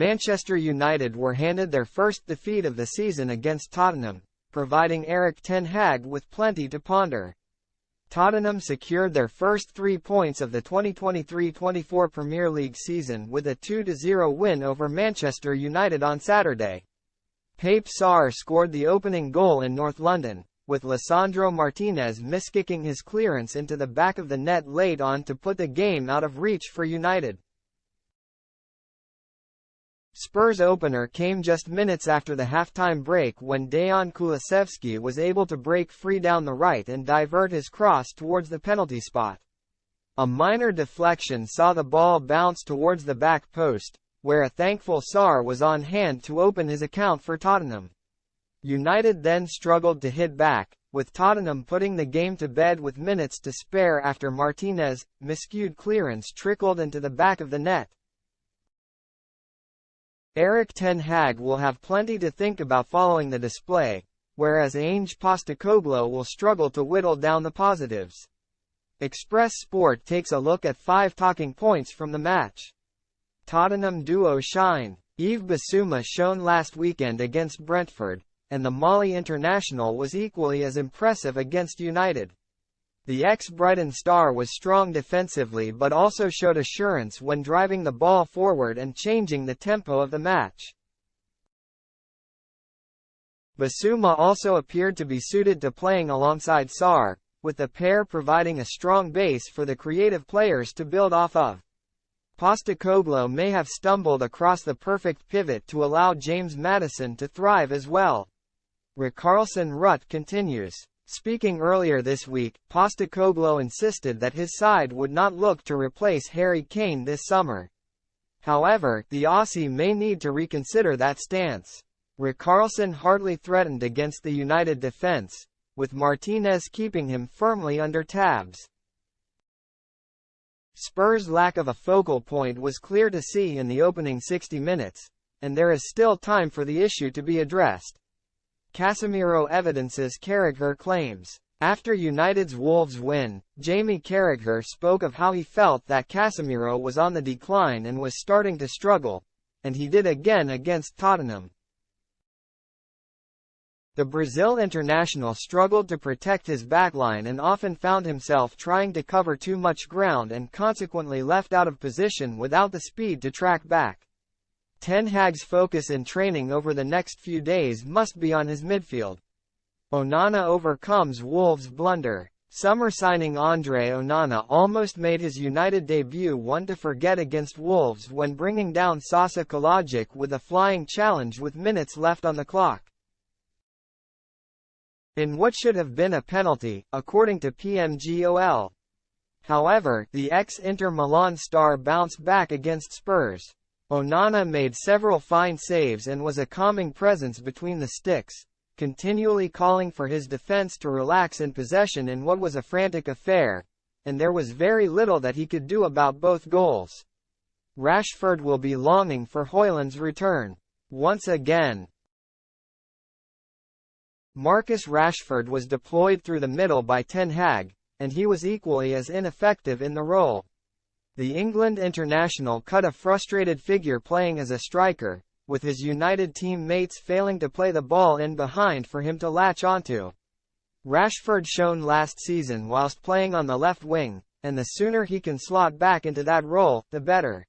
Manchester United were handed their first defeat of the season against Tottenham, providing Erik ten Hag with plenty to ponder. Tottenham secured their first 3 points of the 2023-24 Premier League season with a 2-0 win over Manchester United on Saturday. Pape Sarr scored the opening goal in North London, with Lisandro Martinez miskicking his clearance into the back of the net late on to put the game out of reach for United. Spurs' opener came just minutes after the halftime break when Dejan Kulusevski was able to break free down the right and divert his cross towards the penalty spot. A minor deflection saw the ball bounce towards the back post, where a thankful Sarr was on hand to open his account for Tottenham. United then struggled to hit back, with Tottenham putting the game to bed with minutes to spare after Martinez's miscued clearance trickled into the back of the net. Erik ten Hag will have plenty to think about following the display, whereas Ange Postecoglou will struggle to whittle down the positives. Express Sport takes a look at 5 talking points from the match. Tottenham duo shine. Yves Bissouma shone last weekend against Brentford, and the Mali international was equally as impressive against United. The ex-Brighton star was strong defensively but also showed assurance when driving the ball forward and changing the tempo of the match. Bissouma also appeared to be suited to playing alongside Sarr, with the pair providing a strong base for the creative players to build off of. Postecoglou may have stumbled across the perfect pivot to allow James Maddison to thrive as well. Richarlison rut continues. Speaking earlier this week, Postecoglou insisted that his side would not look to replace Harry Kane this summer. However, the Aussie may need to reconsider that stance. Richarlison hardly threatened against the United defence, with Martinez keeping him firmly under tabs. Spurs' lack of a focal point was clear to see in the opening 60 minutes, and there is still time for the issue to be addressed. Casemiro evidences Carragher claims. After United's Wolves win, Jamie Carragher spoke of how he felt that Casemiro was on the decline and was starting to struggle, and he did again against Tottenham. The Brazil international struggled to protect his backline and often found himself trying to cover too much ground and consequently left out of position without the speed to track back. Ten Hag's focus in training over the next few days must be on his midfield. Onana overcomes Wolves' blunder. Summer signing Andre Onana almost made his United debut one to forget against Wolves when bringing down Sasa Kalajic with a flying challenge with minutes left on the clock. In what should have been a penalty, according to PMGOL. However, the ex-Inter Milan star bounced back against Spurs. Onana made several fine saves and was a calming presence between the sticks, continually calling for his defense to relax in possession in what was a frantic affair, and there was very little that he could do about both goals. Rashford will be longing for Højlund's return. Once again, Marcus Rashford was deployed through the middle by Ten Hag, and he was equally as ineffective in the role. The England international cut a frustrated figure playing as a striker, with his United teammates failing to play the ball in behind for him to latch onto. Rashford shone last season whilst playing on the left wing, and the sooner he can slot back into that role, the better.